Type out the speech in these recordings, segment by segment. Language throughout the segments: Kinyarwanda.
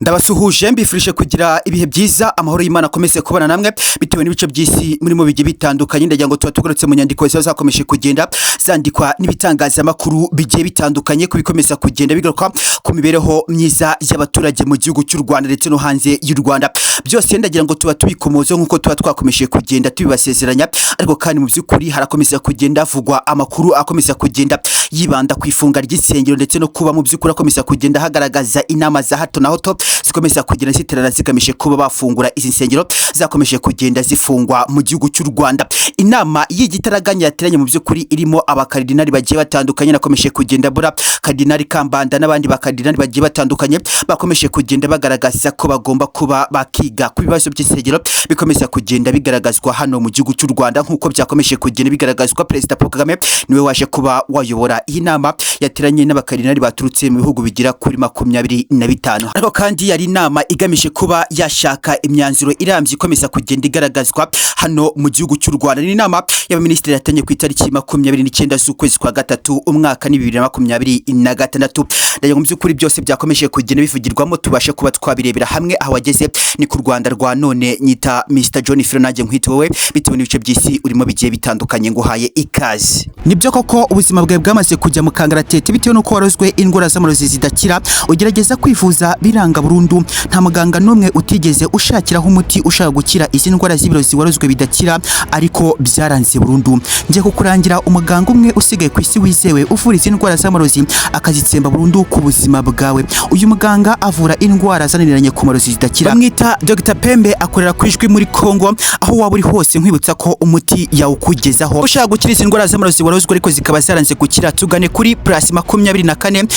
Ndabasuhuje mbifurije kugira ibihe byiza amahoro y'Imana akomeze kubana namwe bitewe n'ibice by'isi muri mu bigiye bitandukanye ndagira ngo tubategurutse mu nyandiko zakomeje kugenda zandikwa n'ibitangaza makuru bigiye bitandukanye kubikomeza kugenda bigaruka ku mibereho myiza y'abaturage mu gihugu cy'u Rwanda ndetse no hanze y'u Rwanda. Byose ndagira ngo tuba tubikomozo nkuko tuba twakomeje kugenda tubibasezeranya, ariko kandi mu by'ukuri harakomeza kugenda vugwa amakuru akomeza kugenda yibanda ku ifunga ry'isengero ndetse no kuba mu by'ukuri akomeza kugenda hagaragaza inama za hato na hato zikomeza kugenda ziterana zigamije kuba bafungura izi nsengero zakomeje kugenda zifungwa mu gihugu cy'u Rwanda. Inama y'igitaraganya yateranye mu by'ukuri irimo abakardinali bagiye batandukanye nakomeje kugenda bura kardinali Kambanda n'abandi bakardinali bagiye batandukanye bakomeje kugenda bagaragaza ko bagomba kuba bakiga ku bibazo by'isengero bikomeza kugenda bigaragazwa hano mu gihugu cy'u Rwanda nkuko byakomeje kugenda bigaragazwa. Perezida Paul Kagame niwe waje kuba wayobora iyi nama yateranye n'abakardinali baturutse mu bihugu bigira kuri 25, ariko kandi yari inama igamije kuba yashaka imyanzuro irambye ikomeza kugenda igaragazwa hano mu gihugu cy'u Rwanda. Ni inama y'abaminisitiri yatanye ku itariki 29 z'ukwezi kwa gatatu umwaka ni 2026. Ndagira mu by'ukuri byose byakomeje kugenda bivugirwamo tubashe kuba twabirebera hamwe aho wageze ni ku Rwanda rwa none. Nyita Mr John Fernande nkwitowe bitewe n'ibice by'isi urimo bigiye bitandukanye nguhaye ikaze. Nibyo koko ubuzima bwawe bwamaze kujya mu kangaratete bitewe nuko warozwe indwara z'amarozi zidakira ugerageza kwivuza biranga burundu, nta muganga n'umwe utigeze ushakiraho umuti ushaka gukira izi ndwara z'ibirozi warozwe bidakira ariko byaranze burundu. Ngiye kukurangira umuganga umwe usigaye ku isi wizewe uvura izi ndwara z'amarozi akazitsemba burundu ku buzima bwawe. Uyu muganga avura indwara zananiranye ku marozi zidakira, bamwita Dr Pembe, akorera ku ijwi muri Kongo. Aho waba uri hose nkwibutsa ko umuti yawukugezaho. Ushaka gukira izi ndwara z'amarozi warozwe ariko zikaba zaranze gukira, tugane kuri +24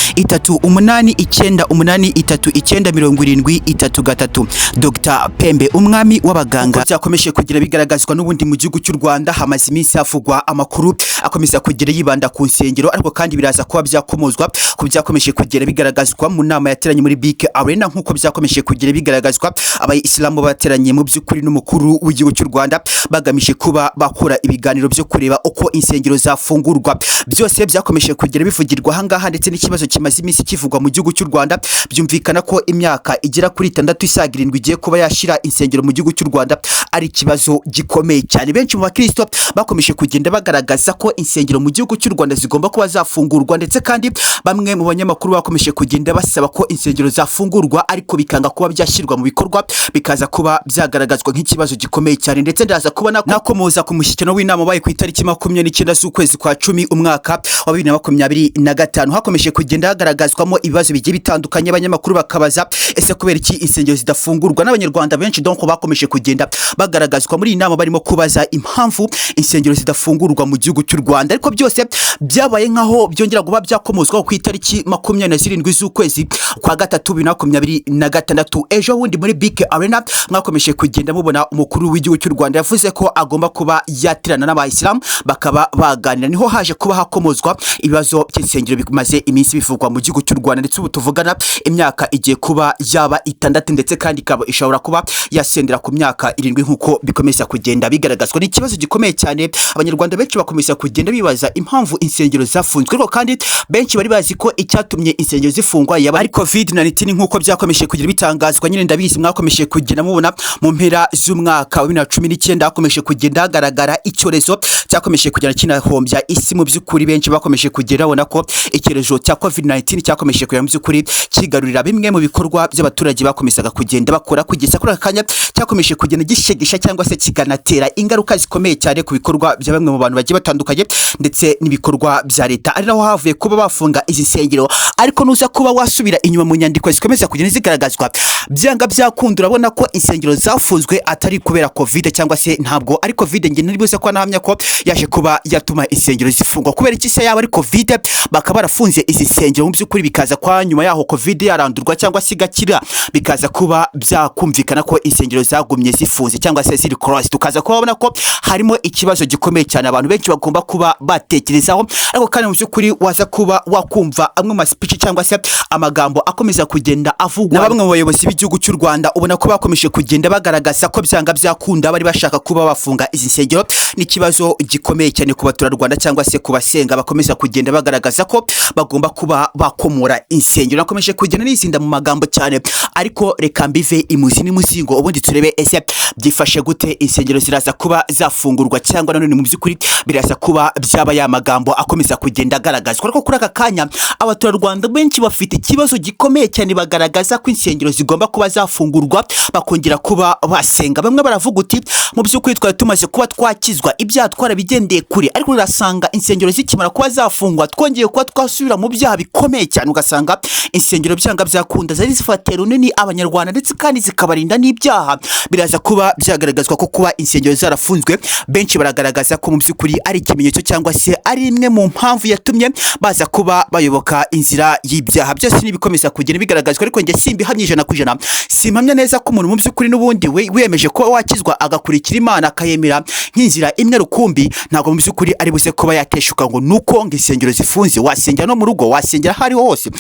388983 Dr Pembe, umwami w'abaganga. Byakomeje kugira bigaragazwa n'ubundi mu gihugu cy'u Rwanda hamaze iminsi havugwa amakuru akomeza kugira yibanda ku nsengero, ariko kandi biraza kuba byakomozwa ku byakomeje kugira bigaragazwa mu nama yateranye muri Big Arena nkuko byakomeje kugira bigaragazwa. Abayisilamu bateranye mu by'ukuri n'umukuru w'igihugu cy'u Rwanda bagamije kuba bakora ibiganiro byo kureba uko insengero zafungurwa. Byose byakomeje kugira bivugirwa hangaha ndetse n'ikibazo kimaze iminsi kivugwa mu gihugu cy'u Rwanda. Byumvikana ko imyaka igera kuri 6 isaga 7 igiye kuba yashira insengero mu gihugu cy'u Rwanda ari ikibazo gikomeye cyane. Benshi mu bakristo bakomeje kugenda bagaragaza ko insengero mu gihugu cy'u Rwanda zigomba kuba zafungurwa, ndetse kandi bamwe mu banyamakuru bakomeje kugenda basaba ko insengero zafungurwa ariko bikanga kuba byashyirwa mu bikorwa, bikaza kuba byagaragazwa nk'ikibazo gikomeye cyane. Ndetse ndaza kubona nakomoza ku mushyikirano w'inama baye ku itariki 29 z'ukwezi kwa 10 umwaka wa 2025 hakomeje kugenda hagaragazwamo ibibazo bigiye bitandukanye. Abanyamakuru bakabaza ese kubera iki insengero zidafungurwa, n'abanyarwanda benshi donc bakomeje kugenda bagaragazwa muri inama barimo kubaza impamvu insengero zidafungurwa mu gihugu cy'u Rwanda. Ariko byose byabaye nkaho byongera kuba byakomozwa ku itariki 27 z'ukwezi kwa gatatu 2026. Ejo wundi muri Big Arena mwakomeje kugenda mubona umukuru w'igihugu cy'u Rwanda yavuze ko agomba kuba yatirana n'abayisilamu bakaba baganira. Niho haje kuba hakomozwa ibibazo by'insengero bimaze iminsi bivugwa mu gihugu cy'u Rwanda, ndetse ubu tuvugana imyaka igiye kuba yaba 6 ndetse kandi ikaba ishobora kuba yasendera ku myaka 7 nkuko bikomeza kugenda bigaragazwa. Ni ikibazo gikomeye cyane. Abanyarwanda benshi bakomeza kugenda bibaza impamvu insengero zafunzwe, ariko kandi benshi bari bazi ko icyatumye insengero zifungwa yaba ari COVID-19 nkuko byakomeje kugira bitangazwa. Nyine ndabizi mwakomeje kugenda mubona mu mpera z'umwaka wa 2019 hakomeje kugenda hagaragara icyorezo cyakomeje kugenda kinahombya isi. Mu by'ukuri benshi bakomeje kugera babona ko icyorezo cya COVID-19 cyakomeje kugera mu by'ukuri kigarurira bimwe mu bikorwa by'abaturage bakomezaga kugenda bakora kugeza kuri akanya, cyakomeje kugenda gishegesha cyangwa se kiganatera ingaruka zikomeye cyane ku bikorwa bya bamwe mu bantu bagiye batandukanye ndetse n'ibikorwa bya leta. Ari naho havuye kuba bafunga izi nsengero, ariko nuza kuba wasubira inyuma mu nyandiko zikomeza kugenda zigaragazwa byanga byakunda urabona ko insengero zafunzwe atari kubera COVID cyangwa se ntabwo ari COVID. Nge naribuze ko nahamya ko yaje kuba yatuma insengero zifungwa kubera iki se yaba ari COVID bakaba barafunze izi nsengero mu by'ukuri bikaza kwa nyuma yaho COVID yarandurwa cyangwa se igakira bikaza kuba byakumvikana ko insengero zagumye zifunze cyangwa se ziri cross. Tukaza kubona ko harimo ikibazo gikomeye cyane abantu benshi bagomba kuba batekerezaho, ariko kandi mu by'ukuri waza kuba wakumva amwe mu speech cyangwa se amagambo akomeza kugenda avugwa na bamwe mu bayobozi b'igihugu cy'u Rwanda. Ubona ko bakomeje kugenda bagaragaza ko byanga byakunda bari bashaka kuba bafunga izi nsengero. Ni kibazo gikomeye cyane ku baturarwanda cyangwa se ku basenga bakomeza kugenda bagaragaza ko bagomba kuba bakomora insengero. Nakomeje kugenda nizinda mu magambo cyane, ariko reka mbive imuzi n'umuzingo ubundi turebe ese byifashe gute, insengero ziraza kuba zafungurwa cyangwa nanone mu by'ukuri biraza kuba byaba ya magambo akomeza kugenda agaragazwa. Ariko kuri aka kanya abaturarwanda benshi bafite ikibazo gikomeye cyane, bagaragaza ko insengero zigomba kuba zafungurwa bakongera kuba basenga. Bamwe baravuga uti mu by'ukuri twari tumaze kuba twakizwa ibyaha twarabigendeye kure, ariko urasanga insengero zikimara kuba zafungwa twongeye kuba twasubira mu byaha bikomeye cyane. Ugasanga insengero byanga byakunda zari zifatira runini abanyarwanda ndetse kandi zikabarinda n'ibyaha. Biraza kuba byagaragazwa ko kuba insengero zarafunzwe, benshi baragaragaza ko mu by'ukuri ari ikimenyetso cyangwa se ari imwe mu mpamvu yatumye baza kuba bayoboka inzira y'ibyaha. Byose nibikomeza kugenda bigaragazwa, ariko njye simbihamye ijana ku ijana. Simpamya neza ko umuntu mu by'ukuri n'ubundi wiyemeje kuba wakizwa agakurikira Imana akayemera nk'inzira imwe rukumbi, ntabwo mu by'ukuri ari buze kuba yateshuka ngo nuko ngo insengero zifunze. Wasengera no mu rugo, wasengera hariho hose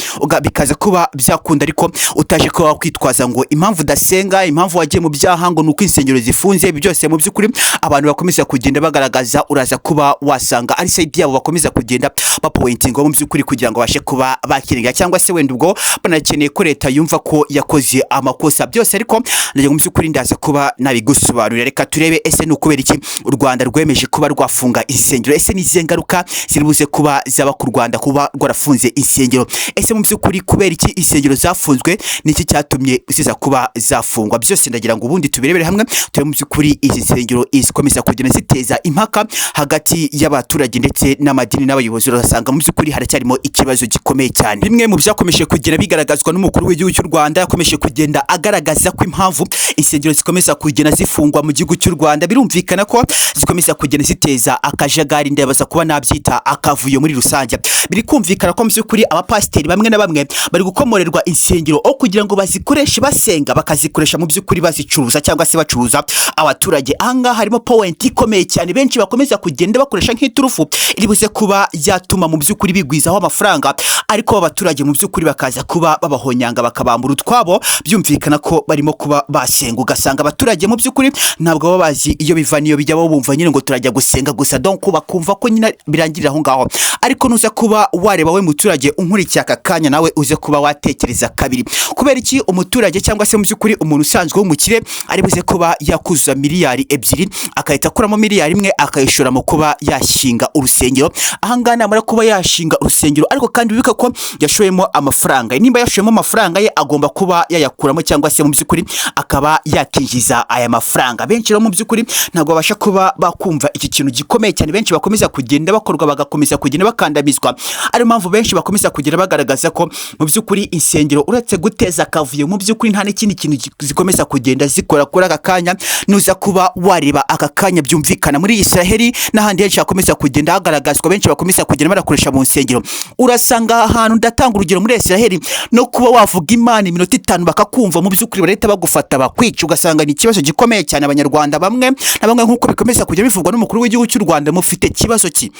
bikaza kuba byakunda, ariko utaje kuba kwitwaza ngo impamvu udasenga, impamvu wagiye mu byaha ngo nuko insengero zifunze. Ibi byose mu by'ukuri abantu bakomeza kugenda bagaragaza, uraza kuba wasanga ari side yabo bakomeza kugenda bapointinga mu by'ukuri kugira ngo bashe kuba bakiringa, cyangwa se wenda ubwo banakeneye ko leta yumva ko yakoze amakosa byose. Ariko ndagira mu by'ukuri ndaza kuba nabigusobanurira. Reka turebe ese ni ukubera iki u Rwanda rwemeje kuba rwafunga insengero. Ese ni izihe ngaruka ziribuze kuba zaba ku Rwanda kuba rwarafunze insengero? Ese mu by'ukuri kubera iki insengero zafunzwe, niki cyatumye ziza kuba zafungwa? Byose ndagira ngo ubundi tubirebere hamwe, turebe mu by'ukuri izi nsengero izikomeza kugenda ziteza impaka hagati y'abaturage ndetse n'amadini n'abayobozi. Urasanga mu by'ukuri haracyarimo ikibazo gikomeye cyane. Bimwe mu byakomeje kugenda bigaragazwa n'umukuru w'igihugu cy'u Rwanda, yakomeje kugenda agaragaza ko impamvu insengero zikomeza kugenda zifungwa mu gihugu cy'u Rwanda, birumvikana ko zikomeza kugenda ziteza akajagari, ndabaza kuba nabyita akavuyo muri rusange. Biri kumvikana ko mu by'ukuri abapasiteri bamwe na bamwe bari gukomorerwa insengero aho kugira ngo bazikoreshe basenga, bakazikoresha mu by'ukuri bazicuruza cyangwa se bacuruza abaturage. Ahangaha harimo point ikomeye cyane, benshi bakomeza kugenda bakoresha nk'iturufu iribuze kuba yatuma mu by'ukuri bigwizaho amafaranga, ariko abaturage mu by'ukuri bakaza kuba babahonyanga bakabambura utwabo. Byumvikana ko barimo kuba basenga, ugasanga abaturage mu by'ukuri ntabwo baba bazi iyo biva niyo bijya, bo bumva nyine ngo turajya gusenga gusa, donc bakumva ko nyine birangirira aho ngaho. Ariko nuza kuba wareba we muturage unkurikiye aka kanya, nawe uze kuba watekereza kabiri. Kubera iki umuturage cyangwa se mu by'ukuri umuntu usanzwe w'umukire ari buze kuba yakuzuza miliyari 2 akahita akuramo miliyari 1 akayishora mu kuba yashinga urusengero? Ahangaha namara kuba yashinga urusengero, ariko kandi bibika ko yashoyemo amafaranga. Nimba yashoyemo amafaranga ye agomba kuba yayakuramo, cyangwa se mu by'ukuri akaba yakinjiza aya mafaranga. Benshi rero mu by'ukuri ntabwo babasha kuba bakumva iki kintu gikomeye cyane. Benshi bakomeza kugenda bakorwa, bagakomeza kugenda bakandamizwa. Ari mpamvu benshi bakomeza kugenda bagaragaza ko mu by'ukuri insengero uretse guteza akavuyo, mu by'ukuri nta n'ikindi kintu zikomeza kugenda zikora kuri aka kanya. Nuza kuba wareba aka kanya, byumvikana muri Israeli n'ahandi henshi hakomeza kugenda hagaragazwa, benshi bakomeza kugenda barakoresha mu nsengero. Urasanga ahantu ndatanga urugero muri Israeli, no kuba wavuga Imana iminota 5 bakakumva, mu by'ukuri bareta bagufata bakwica. Ugasanga ni ikibazo gikomeye cyane. Abanyarwanda bamwe na bamwe nk'uko bikomeza kujya bivugwa n'umukuru w'igihugu cy'u Rwanda, mufite kibazo ki?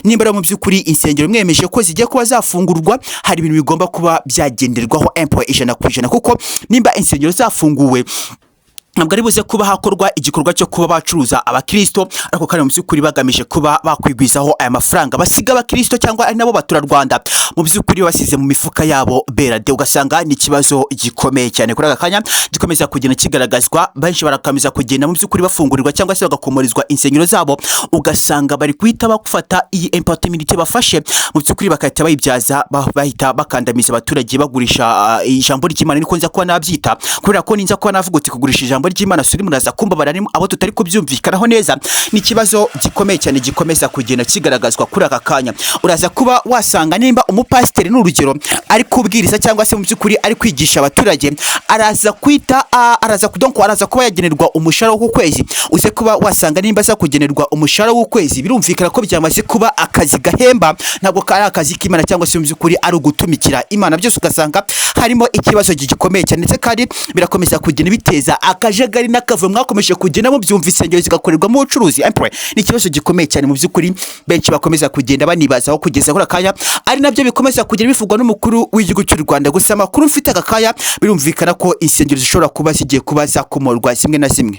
Nimba mu by'ukuri insengero mwemeje ko zigiye kuba zafungurwa, hari ibintu bigomba kuba byagenderwaho 100% kuko nimba insengero zafunguwe ntabwo ari buze kuba hakorwa igikorwa cyo kuba bacuruza abakristo, ariko kandi mu by'ukuri bagamije kuba bakwigwizaho aya mafaranga basiga abakristo cyangwa ari nabo baturarwanda mu by'ukuri basize mu mifuka yabo berade. Ugasanga ni ikibazo gikomeye cyane kuri aka kanya gikomeza kugenda kigaragazwa. Benshi barakameza kugenda mu by'ukuri bafungurirwa cyangwa se bagakomorizwa insengero zabo, ugasanga bari kwita bakufata iyi impartiality bafashe mu by'ukuri bakahita bayibyaza, bahita bakandamiza abaturage bagurisha ijambo ry'Imana. Niko nza kuba nabyita, kubera ko ninza kuba navuga uti kugurisha ijambo ry'Imana suri muraza kumba bararimo abo tutari kubyumvikanaho neza. Ni kibazo gikomeye cyane gikomeza kugenda kigaragazwa kuri aka kanya. Uraza kuba wasanga nimba umupasiteri n'urugero ari kubwiriza cyangwa se mu by'ukuri ari kwigisha abaturage, araza kwita araza kuba yagenerwa umushahara w'ukwezi. Uze kuba wasanga nimba za kugenerwa umushahara w'ukwezi, birumvikana ko byamaze kuba akazi gahemba, ntabwo kari akazi k'Imana cyangwa se mu by'ukuri ari ugutumikira Imana. Byose ugasanga harimo ikibazo gikomeye cyane, ndetse kandi birakomeza kugenda biteza akajagari n'akavuyo mwakomeje kugenda mu byumva insengero zigakorerwamo ubucuruzi ni ikibazo gikomeye cyane mu by'ukuri benshi bakomeza kugenda banibazaho kugeza kuri akanya ari nabyo bikomeza kugera bivugwa n'umukuru w'igihugu cy'u Rwanda. Gusa amakuru mfite akakaya birumvikana ko insengero zishobora kuba zigiye kuba zakomorwa zimwe na zimwe.